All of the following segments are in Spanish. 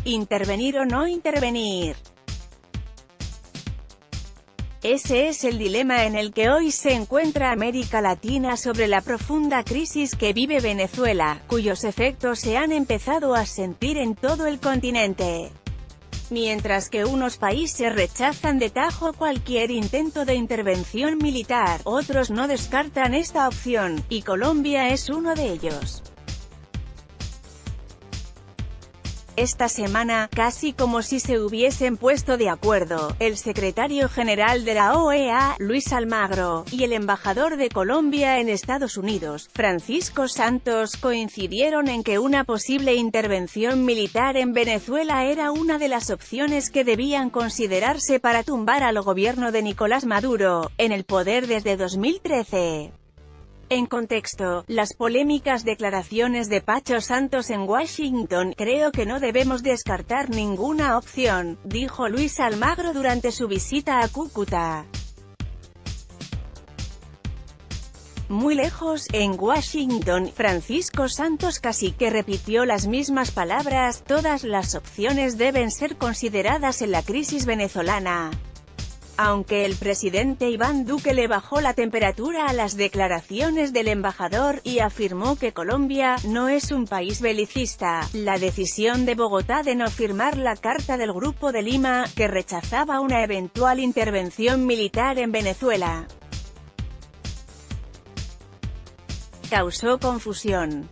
¿Intervenir o no intervenir? Ese es el dilema en el que hoy se encuentra América Latina sobre la profunda crisis que vive Venezuela, cuyos efectos se han empezado a sentir en todo el continente. Mientras que unos países rechazan de tajo cualquier intento de intervención militar, otros no descartan esta opción, y Colombia es uno de ellos. Esta semana, casi como si se hubiesen puesto de acuerdo, el secretario general de la OEA, Luis Almagro, y el embajador de Colombia en Estados Unidos, Francisco Santos, coincidieron en que una posible intervención militar en Venezuela era una de las opciones que debían considerarse para tumbar al gobierno de Nicolás Maduro, en el poder desde 2013. En contexto, las polémicas declaraciones de Pacho Santos en Washington: creo que no debemos descartar ninguna opción, dijo Luis Almagro durante su visita a Cúcuta. Muy lejos, en Washington, Francisco Santos casi que repitió las mismas palabras: todas las opciones deben ser consideradas en la crisis venezolana. Aunque el presidente Iván Duque le bajó la temperatura a las declaraciones del embajador, y afirmó que Colombia no es un país belicista, la decisión de Bogotá de no firmar la Carta del Grupo de Lima, que rechazaba una eventual intervención militar en Venezuela, causó confusión.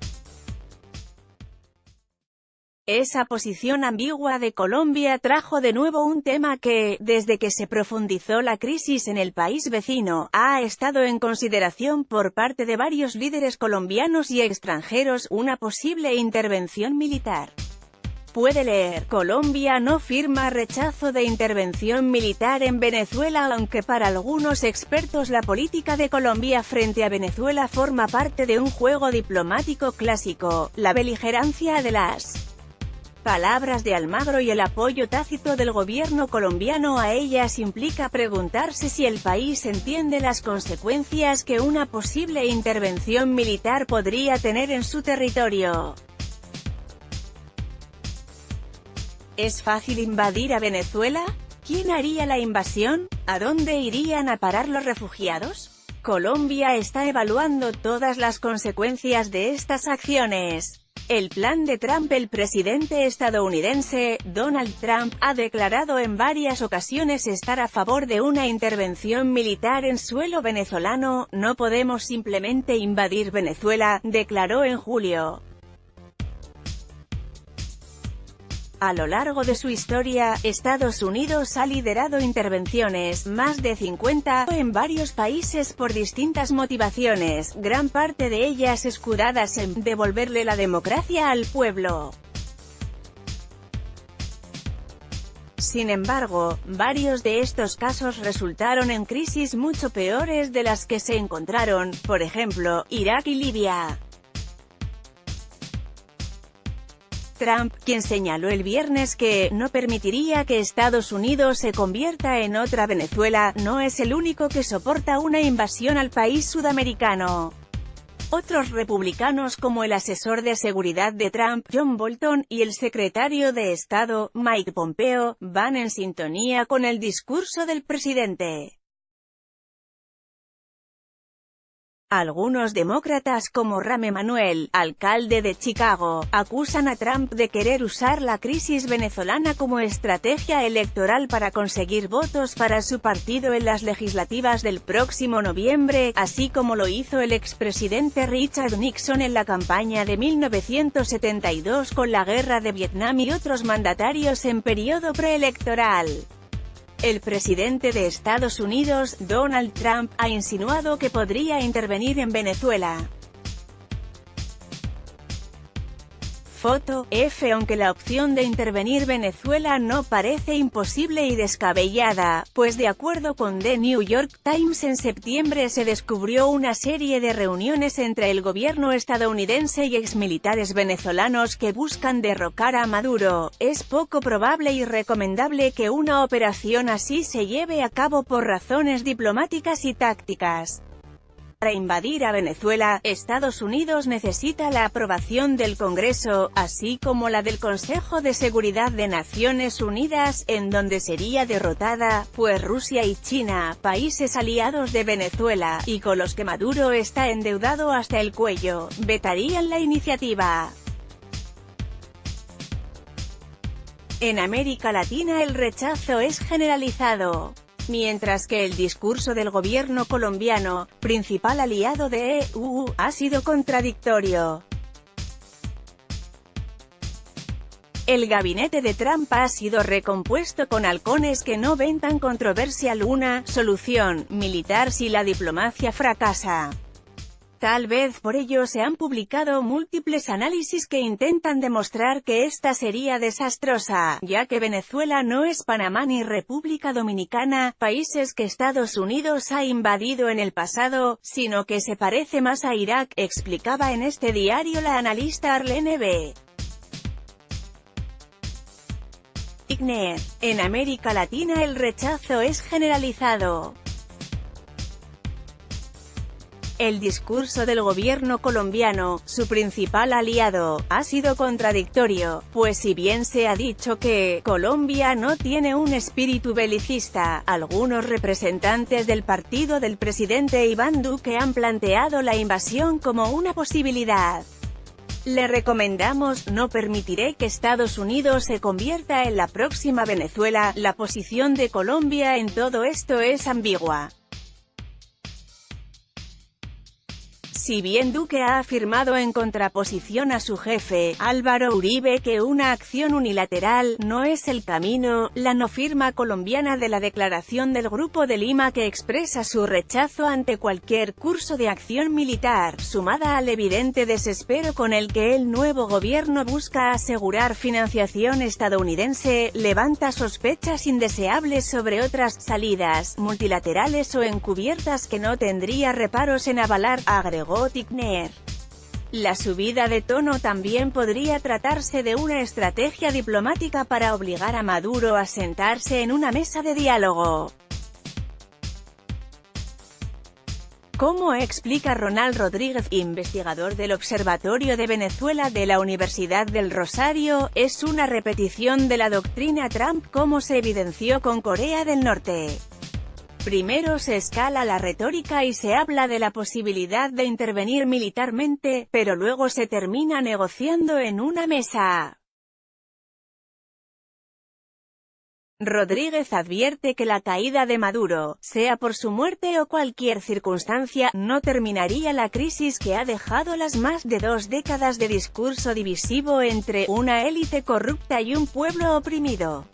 Esa posición ambigua de Colombia trajo de nuevo un tema que, desde que se profundizó la crisis en el país vecino, ha estado en consideración por parte de varios líderes colombianos y extranjeros: una posible intervención militar. Puede leer: Colombia no firma rechazo de intervención militar en Venezuela. Aunque para algunos expertos la política de Colombia frente a Venezuela forma parte de un juego diplomático clásico, la beligerancia de las palabras de Almagro y el apoyo tácito del gobierno colombiano a ellas implica preguntarse si el país entiende las consecuencias que una posible intervención militar podría tener en su territorio. ¿Es fácil invadir a Venezuela? ¿Quién haría la invasión? ¿A dónde irían a parar los refugiados? Colombia está evaluando todas las consecuencias de estas acciones. El plan de Trump. El presidente estadounidense, Donald Trump, ha declarado en varias ocasiones estar a favor de una intervención militar en suelo venezolano. No podemos simplemente invadir Venezuela, declaró en julio. A lo largo de su historia, Estados Unidos ha liderado intervenciones, más de 50, en varios países por distintas motivaciones, gran parte de ellas escudadas en devolverle la democracia al pueblo. Sin embargo, varios de estos casos resultaron en crisis mucho peores de las que se encontraron, por ejemplo, Irak y Libia. Trump, quien señaló el viernes que no permitiría que Estados Unidos se convierta en otra Venezuela, no es el único que soporta una invasión al país sudamericano. Otros republicanos, como el asesor de seguridad de Trump, John Bolton, y el secretario de Estado, Mike Pompeo, van en sintonía con el discurso del presidente. Algunos demócratas, como Rahm Emanuel, alcalde de Chicago, acusan a Trump de querer usar la crisis venezolana como estrategia electoral para conseguir votos para su partido en las legislativas del próximo noviembre, así como lo hizo el expresidente Richard Nixon en la campaña de 1972 con la guerra de Vietnam y otros mandatarios en periodo preelectoral. El presidente de Estados Unidos, Donald Trump, ha insinuado que podría intervenir en Venezuela. Foto F. Aunque la opción de intervenir Venezuela no parece imposible y descabellada, pues de acuerdo con The New York Times en septiembre se descubrió una serie de reuniones entre el gobierno estadounidense y exmilitares venezolanos que buscan derrocar a Maduro, es poco probable y recomendable que una operación así se lleve a cabo por razones diplomáticas y tácticas. Para invadir a Venezuela, Estados Unidos necesita la aprobación del Congreso, así como la del Consejo de Seguridad de Naciones Unidas, en donde sería derrotada, pues Rusia y China, países aliados de Venezuela, y con los que Maduro está endeudado hasta el cuello, vetarían la iniciativa. En América Latina el rechazo es generalizado. Mientras que el discurso del gobierno colombiano, principal aliado de EU, ha sido contradictorio. El gabinete de Trump ha sido recompuesto con halcones que no ven tan controversial una solución militar si la diplomacia fracasa. Tal vez por ello se han publicado múltiples análisis que intentan demostrar que esta sería desastrosa, ya que Venezuela no es Panamá ni República Dominicana, países que Estados Unidos ha invadido en el pasado, sino que se parece más a Irak, explicaba en este diario la analista Arlene B. Igner. En América Latina el rechazo es generalizado. El discurso del gobierno colombiano, su principal aliado, ha sido contradictorio, pues si bien se ha dicho que Colombia no tiene un espíritu belicista, algunos representantes del partido del presidente Iván Duque han planteado la invasión como una posibilidad. Le recomendamos, no permitiré que Estados Unidos se convierta en la próxima Venezuela. La posición de Colombia en todo esto es ambigua. Si bien Duque ha afirmado en contraposición a su jefe, Álvaro Uribe, que una acción unilateral no es el camino, la no firma colombiana de la declaración del Grupo de Lima que expresa su rechazo ante cualquier curso de acción militar, sumada al evidente desespero con el que el nuevo gobierno busca asegurar financiación estadounidense, levanta sospechas indeseables sobre otras salidas, multilaterales o encubiertas que no tendría reparos en avalar, agregó Tigner. La subida de tono también podría tratarse de una estrategia diplomática para obligar a Maduro a sentarse en una mesa de diálogo. Como explica Ronald Rodríguez, investigador del Observatorio de Venezuela de la Universidad del Rosario, es una repetición de la doctrina Trump como se evidenció con Corea del Norte. Primero se escala la retórica y se habla de la posibilidad de intervenir militarmente, pero luego se termina negociando en una mesa. Rodríguez advierte que la caída de Maduro, sea por su muerte o cualquier circunstancia, no terminaría la crisis que ha dejado las más de 2 décadas de discurso divisivo entre una élite corrupta y un pueblo oprimido.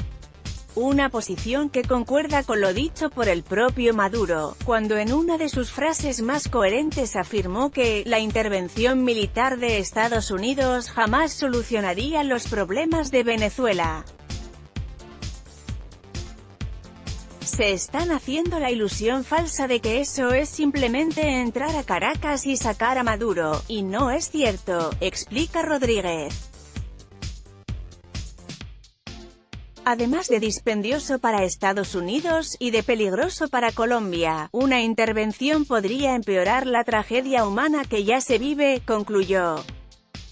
Una posición que concuerda con lo dicho por el propio Maduro, cuando en una de sus frases más coherentes afirmó que la intervención militar de Estados Unidos jamás solucionaría los problemas de Venezuela. Se están haciendo la ilusión falsa de que eso es simplemente entrar a Caracas y sacar a Maduro, y no es cierto, explica Rodríguez. Además de dispendioso para Estados Unidos, y de peligroso para Colombia, una intervención podría empeorar la tragedia humana que ya se vive, concluyó.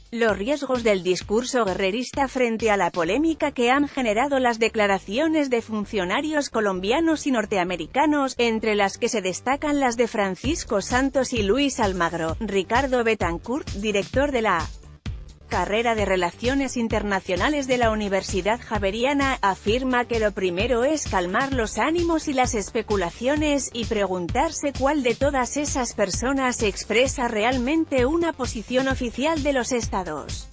Los riesgos del discurso guerrerista frente a la polémica que han generado las declaraciones de funcionarios colombianos y norteamericanos, entre las que se destacan las de Francisco Santos y Luis Almagro. Ricardo Betancourt, director de la carrera de Relaciones Internacionales de la Universidad Javeriana, afirma que lo primero es calmar los ánimos y las especulaciones, y preguntarse cuál de todas esas personas expresa realmente una posición oficial de los estados.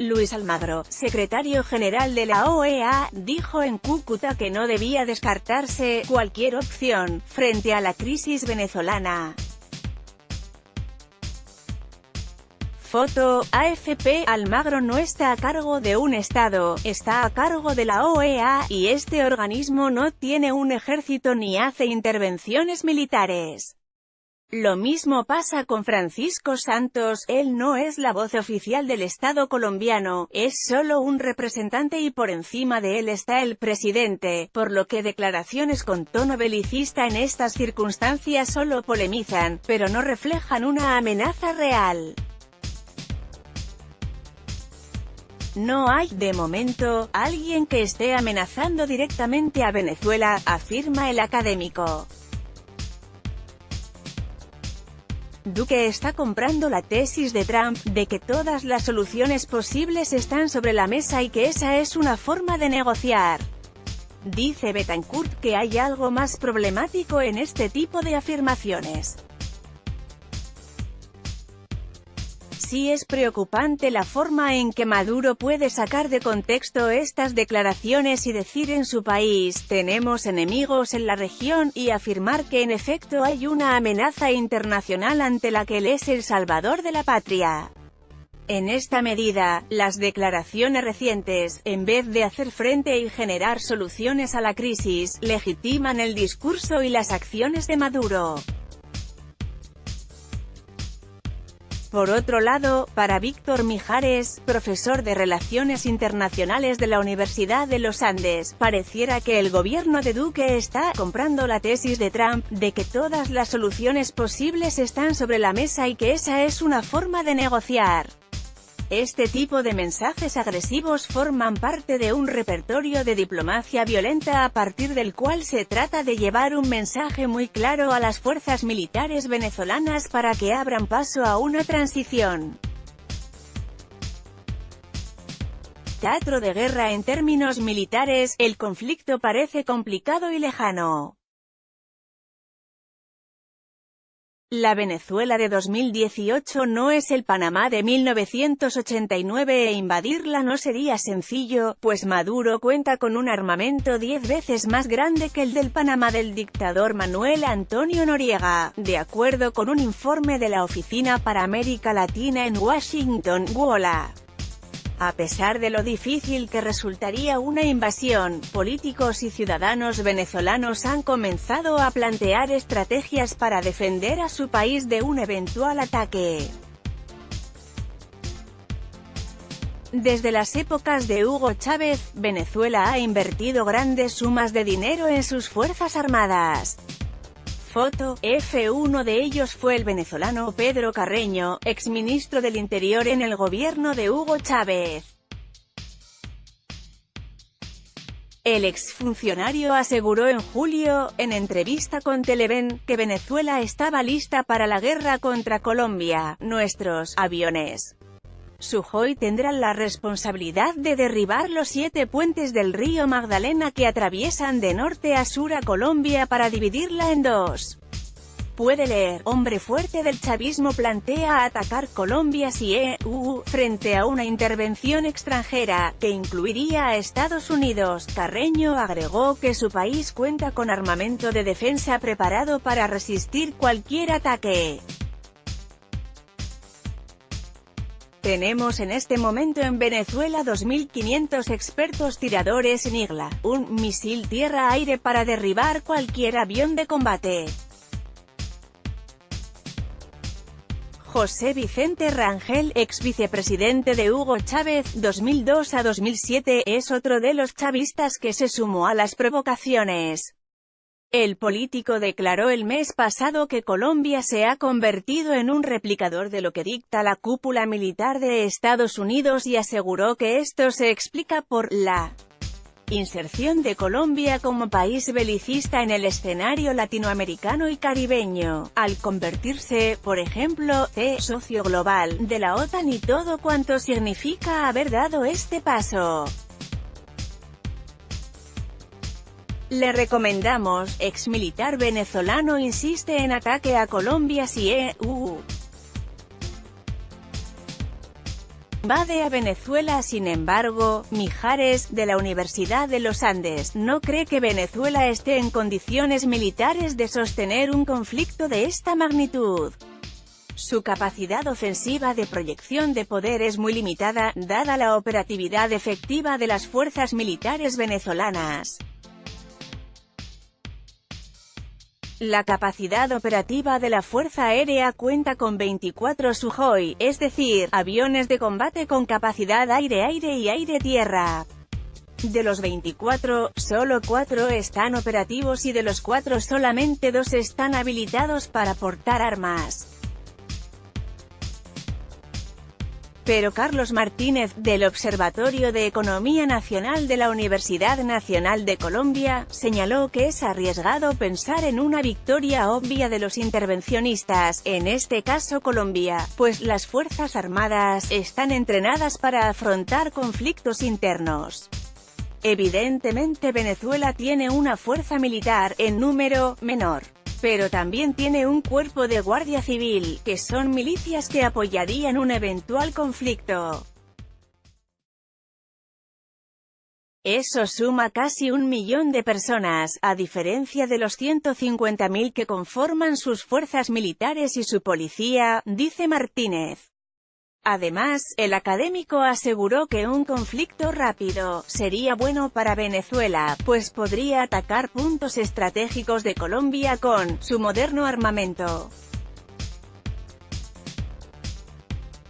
Luis Almagro, secretario general de la OEA, dijo en Cúcuta que no debía descartarse cualquier opción frente a la crisis venezolana. Foto, AFP. Almagro no está a cargo de un Estado, está a cargo de la OEA, y este organismo no tiene un ejército ni hace intervenciones militares. Lo mismo pasa con Francisco Santos, él no es la voz oficial del Estado colombiano, es solo un representante y por encima de él está el presidente, por lo que declaraciones con tono belicista en estas circunstancias solo polemizan, pero no reflejan una amenaza real. No hay, de momento, alguien que esté amenazando directamente a Venezuela, afirma el académico. Duque está comprando la tesis de Trump, de que todas las soluciones posibles están sobre la mesa y que esa es una forma de negociar. Dice Betancourt que hay algo más problemático en este tipo de afirmaciones. Sí es preocupante la forma en que Maduro puede sacar de contexto estas declaraciones y decir en su país, tenemos enemigos en la región, y afirmar que en efecto hay una amenaza internacional ante la que él es el salvador de la patria. En esta medida, las declaraciones recientes, en vez de hacer frente y generar soluciones a la crisis, legitiman el discurso y las acciones de Maduro. Por otro lado, para Víctor Mijares, profesor de Relaciones Internacionales de la Universidad de los Andes, pareciera que el gobierno de Duque está comprando la tesis de Trump, de que todas las soluciones posibles están sobre la mesa y que esa es una forma de negociar. Este tipo de mensajes agresivos forman parte de un repertorio de diplomacia violenta a partir del cual se trata de llevar un mensaje muy claro a las fuerzas militares venezolanas para que abran paso a una transición. Teatro de guerra en términos militares, el conflicto parece complicado y lejano. La Venezuela de 2018 no es el Panamá de 1989 e invadirla no sería sencillo, pues Maduro cuenta con un armamento 10 veces más grande que el del Panamá del dictador Manuel Antonio Noriega, de acuerdo con un informe de la Oficina para América Latina en Washington, WOLA. A pesar de lo difícil que resultaría una invasión, políticos y ciudadanos venezolanos han comenzado a plantear estrategias para defender a su país de un eventual ataque. Desde las épocas de Hugo Chávez, Venezuela ha invertido grandes sumas de dinero en sus fuerzas armadas. Foto, F. Uno de ellos fue el venezolano Pedro Carreño, exministro del Interior en el gobierno de Hugo Chávez. El exfuncionario aseguró en julio, en entrevista con Televen, que Venezuela estaba lista para la guerra contra Colombia. Nuestros aviones Sukhoi tendrán la responsabilidad de derribar los 7 puentes del río Magdalena que atraviesan de norte a sur a Colombia para dividirla en dos. Puede leer, hombre fuerte del chavismo plantea atacar Colombia si EU, frente a una intervención extranjera, que incluiría a Estados Unidos. Carreño agregó que su país cuenta con armamento de defensa preparado para resistir cualquier ataque. Tenemos en este momento en Venezuela 2.500 expertos tiradores en IGLA, un misil tierra-aire para derribar cualquier avión de combate. José Vicente Rangel, ex vicepresidente de Hugo Chávez, 2002 a 2007, es otro de los chavistas que se sumó a las provocaciones. El político declaró el mes pasado que Colombia se ha convertido en un replicador de lo que dicta la cúpula militar de Estados Unidos y aseguró que esto se explica por la inserción de Colombia como país belicista en el escenario latinoamericano y caribeño, al convertirse, por ejemplo, socio global de la OTAN y todo cuanto significa haber dado este paso. Le recomendamos, exmilitar venezolano insiste en ataque a Colombia si EU invade a Venezuela. Sin embargo, Mijares, de la Universidad de los Andes, no cree que Venezuela esté en condiciones militares de sostener un conflicto de esta magnitud. Su capacidad ofensiva de proyección de poder es muy limitada, dada la operatividad efectiva de las fuerzas militares venezolanas. La capacidad operativa de la Fuerza Aérea cuenta con 24 Sukhoi, es decir, aviones de combate con capacidad aire-aire y aire-tierra. De los 24, solo 4 están operativos y de los 4 solamente 2 están habilitados para portar armas. Pero Carlos Martínez, del Observatorio de Economía Nacional de la Universidad Nacional de Colombia, señaló que es arriesgado pensar en una victoria obvia de los intervencionistas, en este caso Colombia, pues las Fuerzas Armadas están entrenadas para afrontar conflictos internos. Evidentemente Venezuela tiene una fuerza militar, en número, menor. Pero también tiene un cuerpo de guardia civil, que son milicias que apoyarían un eventual conflicto. Eso suma casi 1 millón de personas, a diferencia de los 150.000 que conforman sus fuerzas militares y su policía, dice Martínez. Además, el académico aseguró que un conflicto rápido sería bueno para Venezuela, pues podría atacar puntos estratégicos de Colombia con su moderno armamento.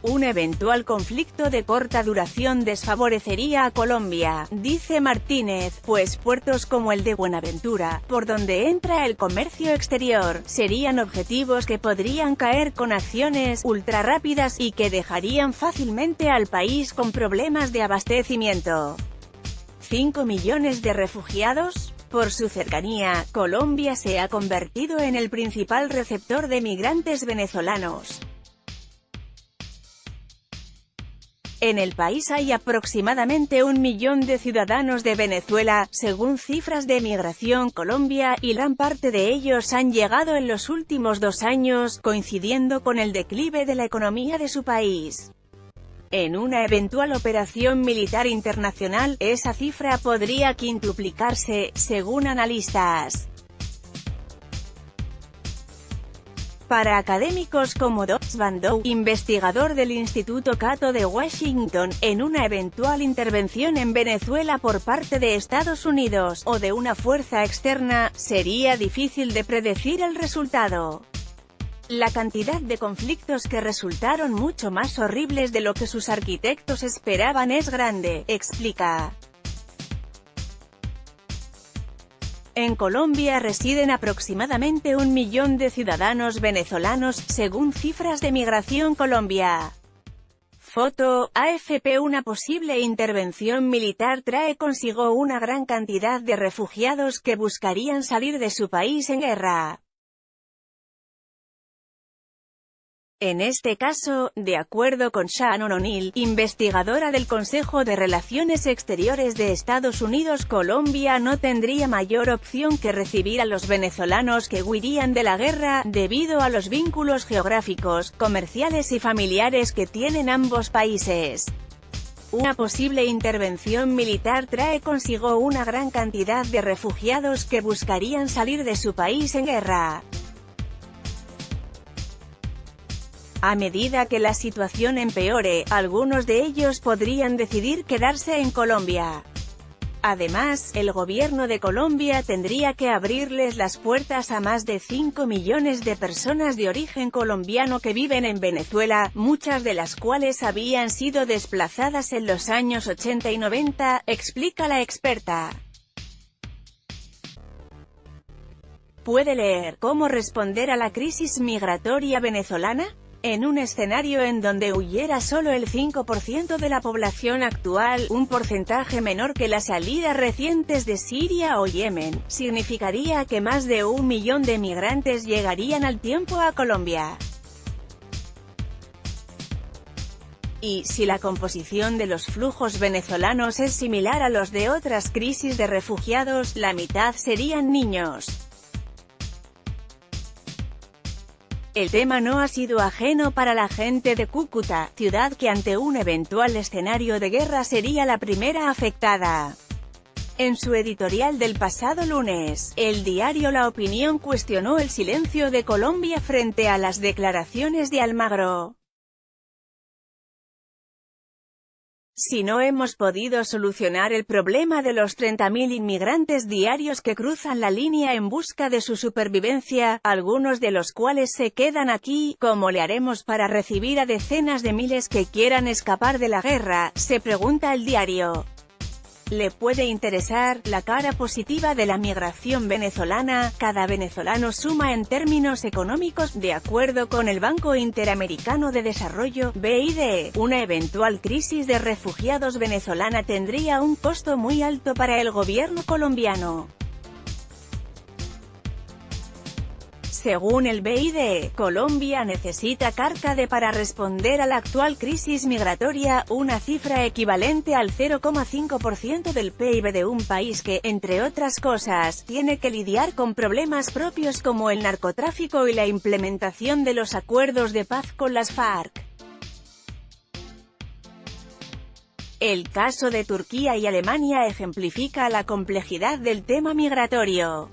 Un eventual conflicto de corta duración desfavorecería a Colombia, dice Martínez, pues puertos como el de Buenaventura, por donde entra el comercio exterior, serían objetivos que podrían caer con acciones ultrarrápidas y que dejarían fácilmente al país con problemas de abastecimiento. ¿5 millones de refugiados? Por su cercanía, Colombia se ha convertido en el principal receptor de migrantes venezolanos. En el país hay aproximadamente 1 millón de ciudadanos de Venezuela, según cifras de Migración Colombia, y gran parte de ellos han llegado en los últimos 2 años, coincidiendo con el declive de la economía de su país. En una eventual operación militar internacional, esa cifra podría quintuplicarse, según analistas. Para académicos como Douglas Bandow, investigador del Instituto Cato de Washington, en una eventual intervención en Venezuela por parte de Estados Unidos, o de una fuerza externa, sería difícil de predecir el resultado. La cantidad de conflictos que resultaron mucho más horribles de lo que sus arquitectos esperaban es grande, explica. En Colombia residen aproximadamente 1 millón de ciudadanos venezolanos, según cifras de Migración Colombia. Foto, AFP. Una posible intervención militar trae consigo una gran cantidad de refugiados que buscarían salir de su país en guerra. En este caso, de acuerdo con Shannon O'Neill, investigadora del Consejo de Relaciones Exteriores de Estados Unidos, Colombia no tendría mayor opción que recibir a los venezolanos que huirían de la guerra, debido a los vínculos geográficos, comerciales y familiares que tienen ambos países. Una posible intervención militar trae consigo una gran cantidad de refugiados que buscarían salir de su país en guerra. A medida que la situación empeore, algunos de ellos podrían decidir quedarse en Colombia. Además, el gobierno de Colombia tendría que abrirles las puertas a más de 5 millones de personas de origen colombiano que viven en Venezuela, muchas de las cuales habían sido desplazadas en los años 80 y 90, explica la experta. Puede leer ¿Cómo responder a la crisis migratoria venezolana? En un escenario en donde huyera solo el 5% de la población actual, un porcentaje menor que las salidas recientes de Siria o Yemen, significaría que más de 1 millón de migrantes llegarían al tiempo a Colombia. Y, si la composición de los flujos venezolanos es similar a los de otras crisis de refugiados, la mitad serían niños. El tema no ha sido ajeno para la gente de Cúcuta, ciudad que ante un eventual escenario de guerra sería la primera afectada. En su editorial del pasado lunes, el diario La Opinión cuestionó el silencio de Colombia frente a las declaraciones de Almagro. Si no hemos podido solucionar el problema de los 30.000 inmigrantes diarios que cruzan la línea en busca de su supervivencia, algunos de los cuales se quedan aquí, ¿cómo le haremos para recibir a decenas de miles que quieran escapar de la guerra?, se pregunta el diario. ¿Le puede interesar la cara positiva de la migración venezolana? Cada venezolano suma en términos económicos, de acuerdo con el Banco Interamericano de Desarrollo, BID. Una eventual crisis de refugiados venezolana tendría un costo muy alto para el gobierno colombiano. Según el BID, Colombia necesita CARCADE para responder a la actual crisis migratoria, una cifra equivalente al 0,5% del PIB de un país que, entre otras cosas, tiene que lidiar con problemas propios como el narcotráfico y la implementación de los acuerdos de paz con las FARC. El caso de Turquía y Alemania ejemplifica la complejidad del tema migratorio.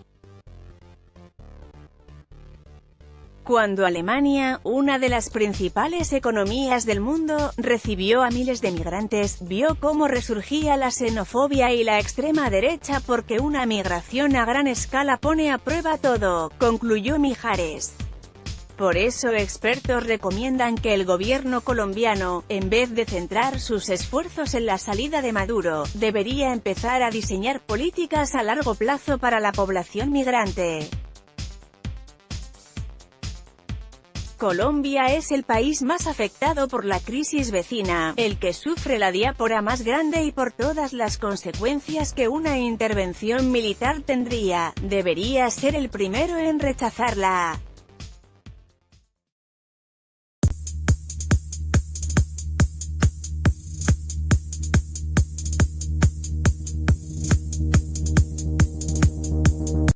Cuando Alemania, una de las principales economías del mundo, recibió a miles de migrantes, vio cómo resurgía la xenofobia y la extrema derecha porque una migración a gran escala pone a prueba todo, concluyó Mijares. Por eso expertos recomiendan que el gobierno colombiano, en vez de centrar sus esfuerzos en la salida de Maduro, debería empezar a diseñar políticas a largo plazo para la población migrante. Colombia es el país más afectado por la crisis vecina, el que sufre la diáspora más grande y por todas las consecuencias que una intervención militar tendría, debería ser el primero en rechazarla.